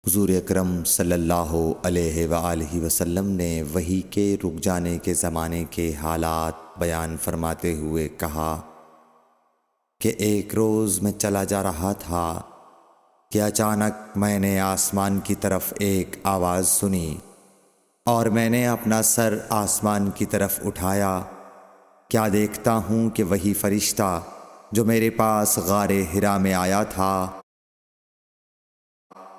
حضور اکرم صلی اللہ علیہ وآلہ وسلم نے وحی کے رک جانے کے زمانے کے حالات بیان فرماتے ہوئے کہا کہ ایک روز میں چلا جا رہا تھا کہ اچانک میں نے آسمان کی طرف ایک آواز سنی اور میں نے اپنا سر آسمان کی طرف اٹھایا۔ کیا دیکھتا ہوں کہ وہی فرشتہ جو میرے پاس غار حرا میں آیا تھا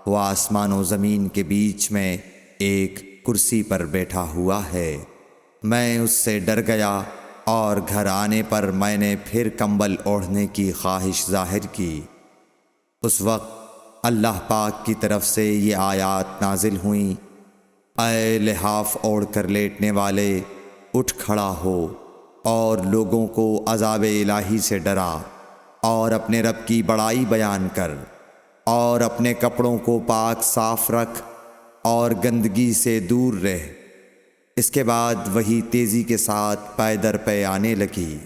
وہ آسمان و زمین کے بیچ میں ایک کرسی پر بیٹھا ہوا ہے۔ میں اس سے ڈر گیا اور گھر آنے پر میں نے پھر کمبل اوڑھنے کی خواہش ظاہر کی۔ اس وقت اللہ پاک کی طرف سے یہ آیات نازل ہوئیں، اے لحاف اوڑھ کر لیٹنے والے، اٹھ کھڑا ہو اور لوگوں کو عذاب الہی سے ڈرا، اور اپنے رب کی بڑائی بیان کر، اور اپنے کپڑوں کو پاک صاف رکھ اور گندگی سے دور رہ۔ اس کے بعد وہی تیزی کے ساتھ پے در پے آنے لگی۔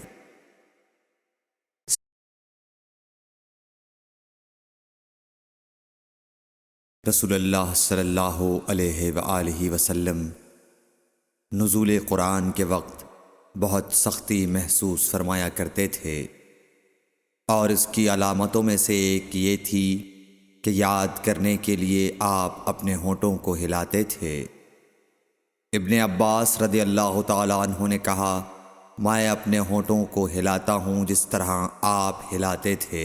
رسول اللہ صلی اللہ علیہ وآلہ وسلم نزول قرآن کے وقت بہت سختی محسوس فرمایا کرتے تھے، اور اس کی علامتوں میں سے ایک یہ تھی کہ یاد کرنے کے لیے آپ اپنے ہونٹوں کو ہلاتے تھے۔ ابن عباس رضی اللہ تعالیٰ عنہ نے کہا، میں اپنے ہونٹوں کو ہلاتا ہوں جس طرح آپ ہلاتے تھے۔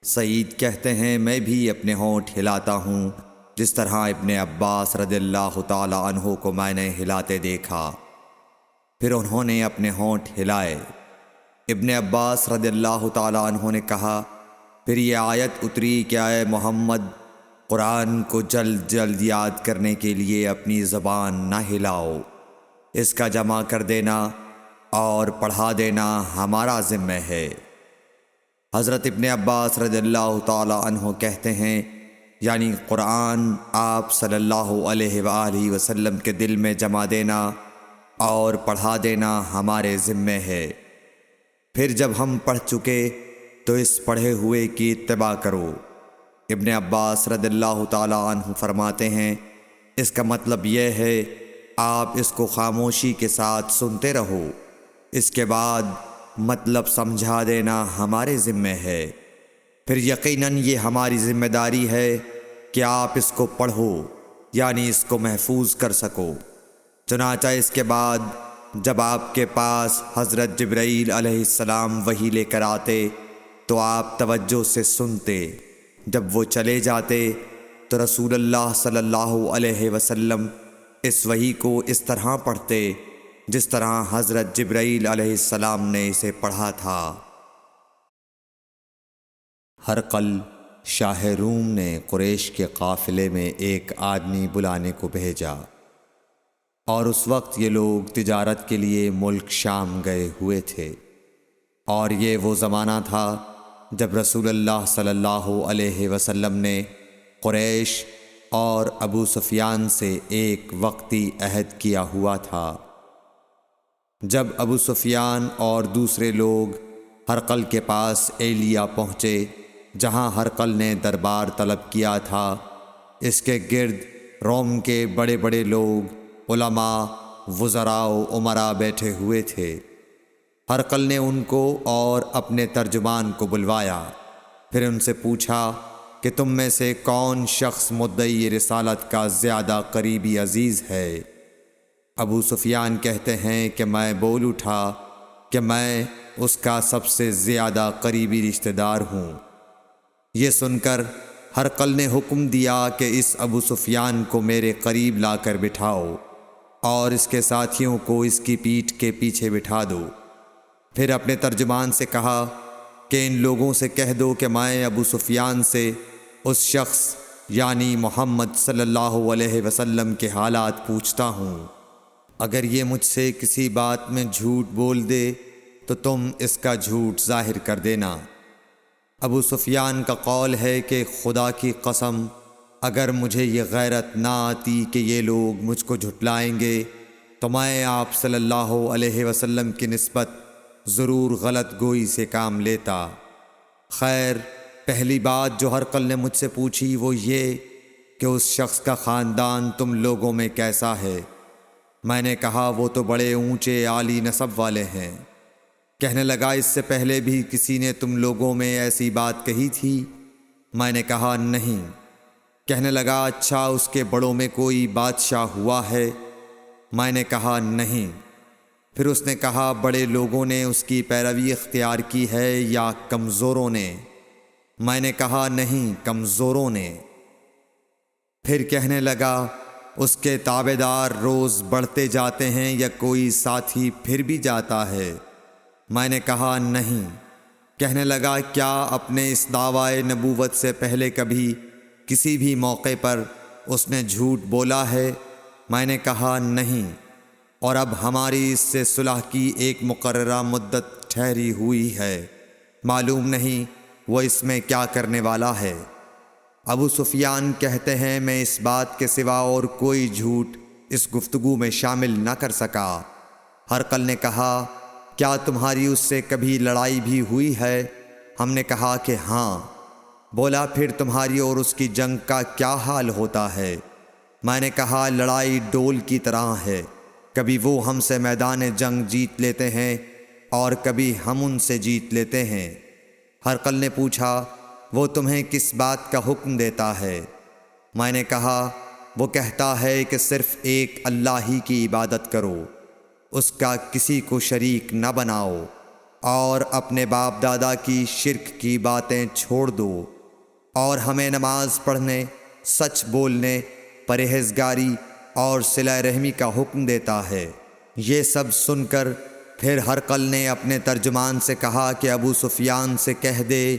سعید کہتے ہیں، میں بھی اپنے ہونٹ ہلاتا ہوں جس طرح ابن عباس رضی اللہ تعالیٰ عنہ کو میں نے ہلاتے دیکھا۔ پھر انہوں نے اپنے ہونٹ ہلائے۔ ابن عباس رضی اللہ تعالیٰ عنہ نے کہا، پھر یہ آیت اتری کہ اے محمد، قرآن کو جلد جلد یاد کرنے کے لیے اپنی زبان نہ ہلاؤ، اس کا جمع کر دینا اور پڑھا دینا ہمارا ذمہ ہے۔ حضرت ابن عباس رضی اللہ تعالی عنہ کہتے ہیں، یعنی قرآن آپ صلی اللہ علیہ وآلہ وسلم کے دل میں جمع دینا اور پڑھا دینا ہمارے ذمہ ہے۔ پھر جب ہم پڑھ چکے تو اس پڑھے ہوئے کی اتباع کرو۔ ابن عباس رضی اللہ تعالی عنہ فرماتے ہیں، اس کا مطلب یہ ہے آپ اس کو خاموشی کے ساتھ سنتے رہو، اس کے بعد مطلب سمجھا دینا ہمارے ذمہ ہے۔ پھر یقیناً یہ ہماری ذمہ داری ہے کہ آپ اس کو پڑھو، یعنی اس کو محفوظ کر سکو۔ چنانچہ اس کے بعد جب آپ کے پاس حضرت جبرائیل علیہ السلام وحی لے کر آتے تو آپ توجہ سے سنتے۔ جب وہ چلے جاتے تو رسول اللہ صلی اللہ علیہ وسلم اس وحی کو اس طرح پڑھتے جس طرح حضرت جبرائیل علیہ السلام نے اسے پڑھا تھا۔ ہرقل شاہ روم نے قریش کے قافلے میں ایک آدمی بلانے کو بھیجا، اور اس وقت یہ لوگ تجارت کے لیے ملک شام گئے ہوئے تھے، اور یہ وہ زمانہ تھا جب رسول اللہ صلی اللہ علیہ وسلم نے قریش اور ابو سفیان سے ایک وقتی عہد کیا ہوا تھا۔ جب ابو سفیان اور دوسرے لوگ ہرقل کے پاس ایلیا پہنچے جہاں ہرقل نے دربار طلب کیا تھا، اس کے گرد روم کے بڑے بڑے لوگ، علماء، وزراء و امراء بیٹھے ہوئے تھے۔ ہرقل نے ان کو اور اپنے ترجمان کو بلوایا، پھر ان سے پوچھا کہ تم میں سے کون شخص مدعی رسالت کا زیادہ قریبی عزیز ہے؟ ابو سفیان کہتے ہیں کہ میں بول اٹھا کہ میں اس کا سب سے زیادہ قریبی رشتہ دار ہوں۔ یہ سن کر ہرقل نے حکم دیا کہ اس ابو سفیان کو میرے قریب لا کر بٹھاؤ اور اس کے ساتھیوں کو اس کی پیٹھ کے پیچھے بٹھا دو۔ پھر اپنے ترجمان سے کہا کہ ان لوگوں سے کہہ دو کہ میں ابو سفیان سے اس شخص یعنی محمد صلی اللہ علیہ وسلم کے حالات پوچھتا ہوں، اگر یہ مجھ سے کسی بات میں جھوٹ بول دے تو تم اس کا جھوٹ ظاہر کر دینا۔ ابو سفیان کا قول ہے کہ خدا کی قسم، اگر مجھے یہ غیرت نہ آتی کہ یہ لوگ مجھ کو جھٹلائیں گے تو میں آپ صلی اللہ علیہ وسلم کی نسبت ضرور غلط گوئی سے کام لیتا۔ خیر، پہلی بات جو ہرقل نے مجھ سے پوچھی وہ یہ کہ اس شخص کا خاندان تم لوگوں میں کیسا ہے؟ میں نے کہا وہ تو بڑے اونچے عالی نسب والے ہیں۔ کہنے لگا اس سے پہلے بھی کسی نے تم لوگوں میں ایسی بات کہی تھی؟ میں نے کہا نہیں۔ کہنے لگا اچھا اس کے بڑوں میں کوئی بادشاہ ہوا ہے؟ میں نے کہا نہیں۔ پھر اس نے کہا بڑے لوگوں نے اس کی پیروی اختیار کی ہے یا کمزوروں نے؟ میں نے کہا نہیں، کمزوروں نے۔ پھر کہنے لگا اس کے تابعدار روز بڑھتے جاتے ہیں یا کوئی ساتھی پھر بھی جاتا ہے؟ میں نے کہا نہیں۔ کہنے لگا کیا اپنے اس دعوی نبوت سے پہلے کبھی کسی بھی موقع پر اس نے جھوٹ بولا ہے؟ میں نے کہا نہیں، اور اب ہماری اس سے صلح کی ایک مقررہ مدت ٹھہری ہوئی ہے، معلوم نہیں وہ اس میں کیا کرنے والا ہے۔ ابو سفیان کہتے ہیں میں اس بات کے سوا اور کوئی جھوٹ اس گفتگو میں شامل نہ کر سکا۔ ہرقل نے کہا کیا تمہاری اس سے کبھی لڑائی بھی ہوئی ہے؟ ہم نے کہا کہ ہاں۔ بولا پھر تمہاری اور اس کی جنگ کا کیا حال ہوتا ہے؟ میں نے کہا لڑائی ڈول کی طرح ہے، کبھی وہ ہم سے میدان جنگ جیت لیتے ہیں اور کبھی ہم ان سے جیت لیتے ہیں۔ ہرقل نے پوچھا وہ تمہیں کس بات کا حکم دیتا ہے؟ میں نے کہا وہ کہتا ہے کہ صرف ایک اللہ ہی کی عبادت کرو، اس کا کسی کو شریک نہ بناؤ، اور اپنے باپ دادا کی شرک کی باتیں چھوڑ دو، اور ہمیں نماز پڑھنے، سچ بولنے، پرہیزگاری اور صلہ رحمی کا حکم دیتا ہے۔ یہ سب سن کر پھر ہرقل نے اپنے ترجمان سے کہا کہ ابو سفیان سے کہہ دے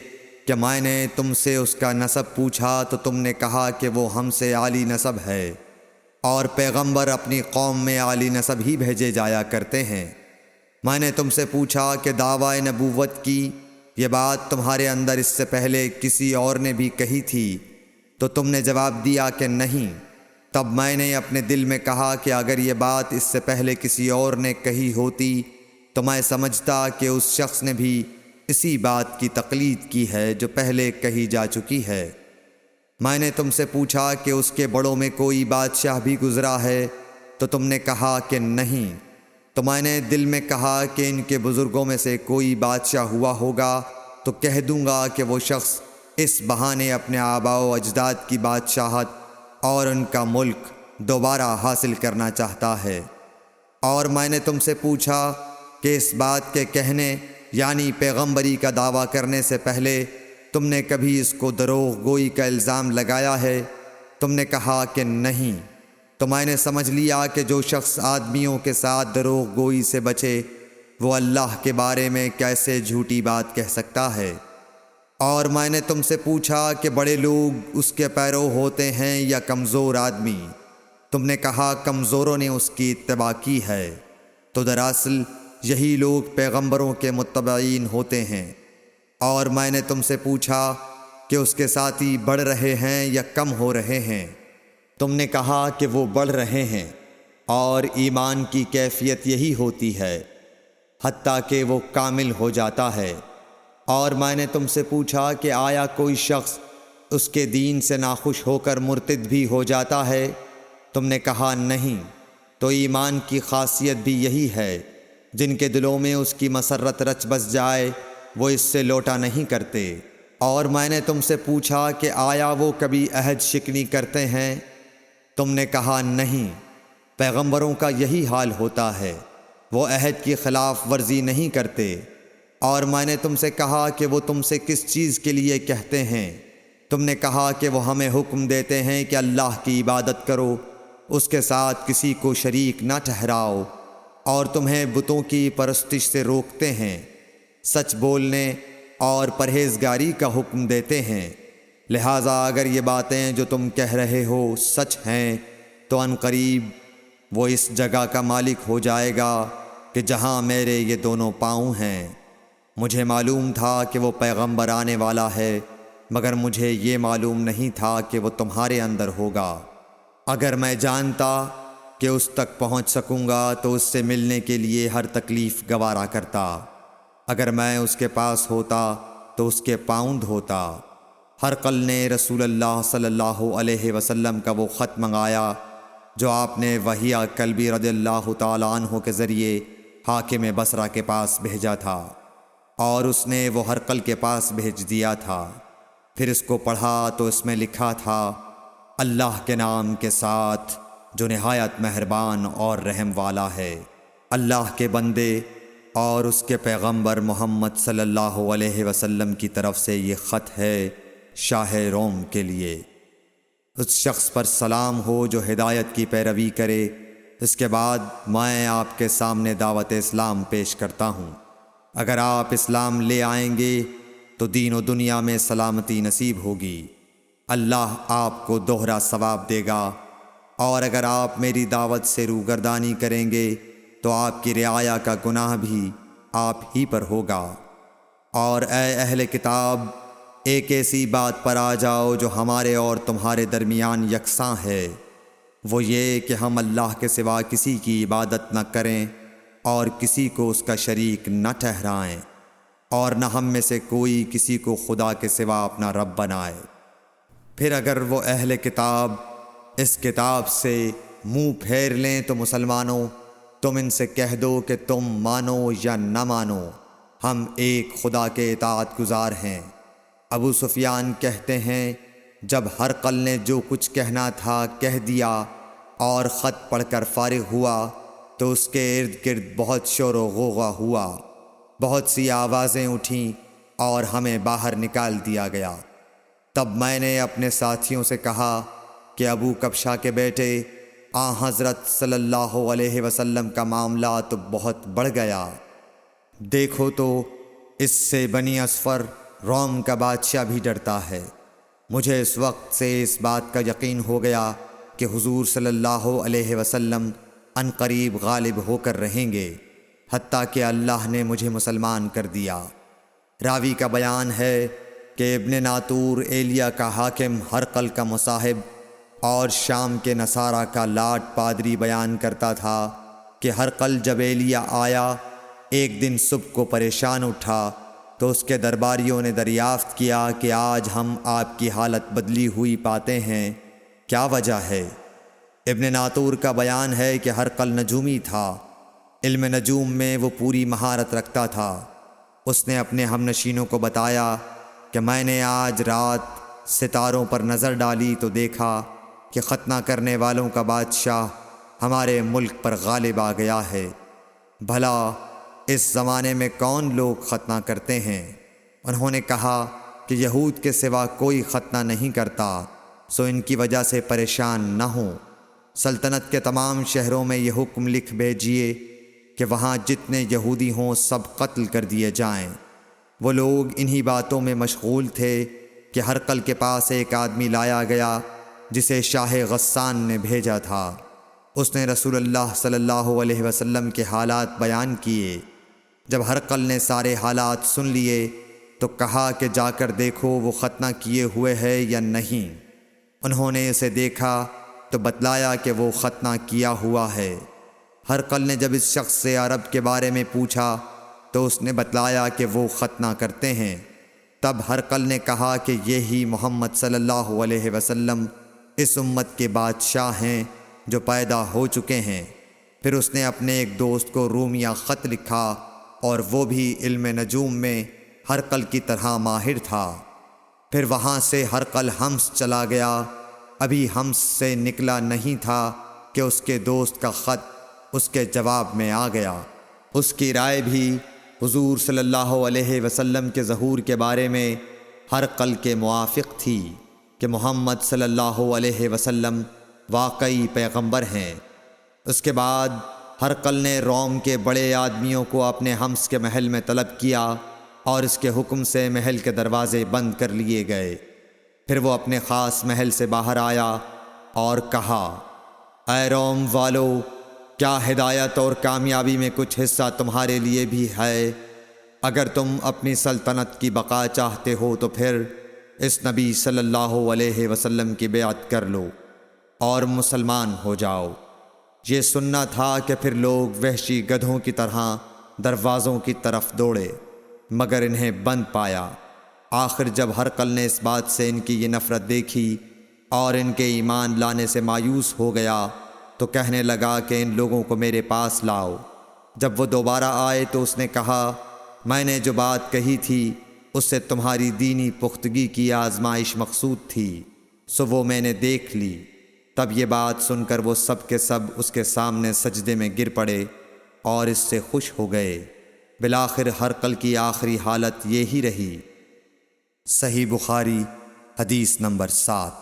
کہ میں نے تم سے اس کا نسب پوچھا تو تم نے کہا کہ وہ ہم سے عالی نسب ہے، اور پیغمبر اپنی قوم میں عالی نسب ہی بھیجے جایا کرتے ہیں۔ میں نے تم سے پوچھا کہ دعوی نبوت کی یہ بات تمہارے اندر اس سے پہلے کسی اور نے بھی کہی تھی؟ تو تم نے جواب دیا کہ نہیں۔ تب میں نے اپنے دل میں کہا کہ اگر یہ بات اس سے پہلے کسی اور نے کہی ہوتی تو میں سمجھتا کہ اس شخص نے بھی اسی بات کی تقلید کی ہے جو پہلے کہی جا چکی ہے۔ میں نے تم سے پوچھا کہ اس کے بڑوں میں کوئی بادشاہ بھی گزرا ہے؟ تو تم نے کہا کہ نہیں۔ تو میں نے دل میں کہا کہ ان کے بزرگوں میں سے کوئی بادشاہ ہوا ہوگا تو کہہ دوں گا کہ وہ شخص اس بہانے اپنے آباء و اجداد کی بادشاہت اور ان کا ملک دوبارہ حاصل کرنا چاہتا ہے۔ اور میں نے تم سے پوچھا کہ اس بات کے کہنے یعنی پیغمبری کا دعویٰ کرنے سے پہلے تم نے کبھی اس کو دروغ گوئی کا الزام لگایا ہے؟ تم نے کہا کہ نہیں۔ تو میں نے سمجھ لیا کہ جو شخص آدمیوں کے ساتھ دروغ گوئی سے بچے وہ اللہ کے بارے میں کیسے جھوٹی بات کہہ سکتا ہے۔ اور میں نے تم سے پوچھا کہ بڑے لوگ اس کے پیرو ہوتے ہیں یا کمزور آدمی؟ تم نے کہا کمزوروں نے اس کی اتباع کی ہے۔ تو دراصل یہی لوگ پیغمبروں کے متبعین ہوتے ہیں۔ اور میں نے تم سے پوچھا کہ اس کے ساتھی بڑھ رہے ہیں یا کم ہو رہے ہیں؟ تم نے کہا کہ وہ بڑھ رہے ہیں، اور ایمان کی کیفیت یہی ہوتی ہے حتیٰ کہ وہ کامل ہو جاتا ہے۔ اور میں نے تم سے پوچھا کہ آیا کوئی شخص اس کے دین سے ناخوش ہو کر مرتد بھی ہو جاتا ہے؟ تم نے کہا نہیں۔ تو ایمان کی خاصیت بھی یہی ہے، جن کے دلوں میں اس کی مسرت رچ بس جائے وہ اس سے لوٹا نہیں کرتے۔ اور میں نے تم سے پوچھا کہ آیا وہ کبھی عہد شکنی کرتے ہیں؟ تم نے کہا نہیں۔ پیغمبروں کا یہی حال ہوتا ہے، وہ عہد کی خلاف ورزی نہیں کرتے۔ اور میں نے تم سے کہا کہ وہ تم سے کس چیز کے لیے کہتے ہیں؟ تم نے کہا کہ وہ ہمیں حکم دیتے ہیں کہ اللہ کی عبادت کرو، اس کے ساتھ کسی کو شریک نہ ٹھہراؤ، اور تمہیں بتوں کی پرستش سے روکتے ہیں، سچ بولنے اور پرہیزگاری کا حکم دیتے ہیں۔ لہٰذا اگر یہ باتیں جو تم کہہ رہے ہو سچ ہیں تو ان قریب وہ اس جگہ کا مالک ہو جائے گا کہ جہاں میرے یہ دونوں پاؤں ہیں۔ مجھے معلوم تھا کہ وہ پیغمبر آنے والا ہے، مگر مجھے یہ معلوم نہیں تھا کہ وہ تمہارے اندر ہوگا۔ اگر میں جانتا کہ اس تک پہنچ سکوں گا تو اس سے ملنے کے لیے ہر تکلیف گوارا کرتا۔ اگر میں اس کے پاس ہوتا تو اس کے پاؤں دھوتا۔ ہرقل نے رسول اللہ صلی اللہ علیہ وسلم کا وہ خط منگایا جو آپ نے وحیہ کلبی رضی اللہ تعالیٰ عنہ کے ذریعے حاکم بصرہ کے پاس بھیجا تھا، اور اس نے وہ ہرقل کے پاس بھیج دیا تھا۔ پھر اس کو پڑھا تو اس میں لکھا تھا، اللہ کے نام کے ساتھ جو نہایت مہربان اور رحم والا ہے۔ اللہ کے بندے اور اس کے پیغمبر محمد صلی اللہ علیہ وسلم کی طرف سے یہ خط ہے شاہ روم کے لیے۔ اس شخص پر سلام ہو جو ہدایت کی پیروی کرے۔ اس کے بعد میں آپ کے سامنے دعوت اسلام پیش کرتا ہوں۔ اگر آپ اسلام لے آئیں گے تو دین و دنیا میں سلامتی نصیب ہوگی، اللہ آپ کو دوہرا ثواب دے گا، اور اگر آپ میری دعوت سے روگردانی کریں گے تو آپ کی رعایا کا گناہ بھی آپ ہی پر ہوگا۔ اور اے اہل کتاب، ایک ایسی بات پر آ جاؤ جو ہمارے اور تمہارے درمیان یکساں ہے، وہ یہ کہ ہم اللہ کے سوا کسی کی عبادت نہ کریں اور کسی کو اس کا شریک نہ ٹھہرائیں، اور نہ ہم میں سے کوئی کسی کو خدا کے سوا اپنا رب بنائے۔ پھر اگر وہ اہل کتاب اس کتاب سے منہ پھیر لیں تو مسلمانوں، تم ان سے کہہ دو کہ تم مانو یا نہ مانو، ہم ایک خدا کے اطاعت گزار ہیں۔ ابو سفیان کہتے ہیں، جب ہرقل نے جو کچھ کہنا تھا کہہ دیا اور خط پڑھ کر فارغ ہوا تو اس کے ارد گرد بہت شور و غوغا ہوا، بہت سی آوازیں اٹھیں اور ہمیں باہر نکال دیا گیا۔ تب میں نے اپنے ساتھیوں سے کہا کہ ابو کبشہ کے بیٹے حضرت صلی اللہ علیہ وسلم کا معاملہ تو بہت بڑھ گیا، دیکھو تو اس سے بنی اصفر روم کا بادشاہ بھی ڈرتا ہے۔ مجھے اس وقت سے اس بات کا یقین ہو گیا کہ حضور صلی اللہ علیہ وسلم ان قریب غالب ہو کر رہیں گے، حتیٰ کہ اللہ نے مجھے مسلمان کر دیا۔ راوی کا بیان ہے کہ ابن ناطور ایلیا کا حاکم ہرقل کا مصاحب اور شام کے نصارہ کا لاٹ پادری بیان کرتا تھا کہ ہرقل جب ایلیا آیا ایک دن صبح کو پریشان اٹھا تو اس کے درباریوں نے دریافت کیا کہ آج ہم آپ کی حالت بدلی ہوئی پاتے ہیں، کیا وجہ ہے؟ ابن ناطور کا بیان ہے کہ ہرقل نجومی تھا، علم نجوم میں وہ پوری مہارت رکھتا تھا۔ اس نے اپنے ہم نشینوں کو بتایا کہ میں نے آج رات ستاروں پر نظر ڈالی تو دیکھا کہ ختنہ کرنے والوں کا بادشاہ ہمارے ملک پر غالب آ گیا ہے۔ بھلا اس زمانے میں کون لوگ ختنہ کرتے ہیں؟ انہوں نے کہا کہ یہود کے سوا کوئی ختنہ نہیں کرتا، سو ان کی وجہ سے پریشان نہ ہوں۔ سلطنت کے تمام شہروں میں یہ حکم لکھ بھیجیے کہ وہاں جتنے یہودی ہوں سب قتل کر دیے جائیں۔ وہ لوگ انہی باتوں میں مشغول تھے کہ ہرقل کے پاس ایک آدمی لایا گیا جسے شاہ غسان نے بھیجا تھا۔ اس نے رسول اللہ صلی اللہ علیہ وسلم کے حالات بیان کیے۔ جب ہرقل نے سارے حالات سن لیے تو کہا کہ جا کر دیکھو وہ ختنہ کیے ہوئے ہے یا نہیں۔ انہوں نے اسے دیکھا تو بتلایا کہ وہ ختنہ کیا ہوا ہے۔ ہرقل نے جب اس شخص سے عرب کے بارے میں پوچھا تو اس نے بتلایا کہ وہ ختنہ کرتے ہیں۔ تب ہرقل نے کہا کہ یہی محمد صلی اللہ علیہ وسلم اس امت کے بادشاہ ہیں جو پیدا ہو چکے ہیں۔ پھر اس نے اپنے ایک دوست کو رومیہ خط لکھا، اور وہ بھی علم نجوم میں ہرقل کی طرح ماہر تھا۔ پھر وہاں سے ہرقل حمص چلا گیا۔ ابھی حمص سے نکلا نہیں تھا کہ اس کے دوست کا خط اس کے جواب میں آ گیا۔ اس کی رائے بھی حضور صلی اللہ علیہ وسلم کے ظہور کے بارے میں ہرقل کے موافق تھی کہ محمد صلی اللہ علیہ وسلم واقعی پیغمبر ہیں۔ اس کے بعد ہرقل نے روم کے بڑے آدمیوں کو اپنے حمص کے محل میں طلب کیا اور اس کے حکم سے محل کے دروازے بند کر لیے گئے۔ پھر وہ اپنے خاص محل سے باہر آیا اور کہا، اے روم والو، کیا ہدایت اور کامیابی میں کچھ حصہ تمہارے لیے بھی ہے؟ اگر تم اپنی سلطنت کی بقا چاہتے ہو تو پھر اس نبی صلی اللہ علیہ وسلم کی بیعت کر لو اور مسلمان ہو جاؤ۔ یہ سننا تھا کہ پھر لوگ وحشی گدھوں کی طرح دروازوں کی طرف دوڑے، مگر انہیں بند پایا۔ آخر جب ہرقل نے اس بات سے ان کی یہ نفرت دیکھی اور ان کے ایمان لانے سے مایوس ہو گیا تو کہنے لگا کہ ان لوگوں کو میرے پاس لاؤ۔ جب وہ دوبارہ آئے تو اس نے کہا، میں نے جو بات کہی تھی اس سے تمہاری دینی پختگی کی آزمائش مقصود تھی، سو وہ میں نے دیکھ لی۔ تب یہ بات سن کر وہ سب کے سب اس کے سامنے سجدے میں گر پڑے اور اس سے خوش ہو گئے۔ بالآخر ہرقل کی آخری حالت یہی رہی۔ صحیح بخاری حدیث نمبر 7۔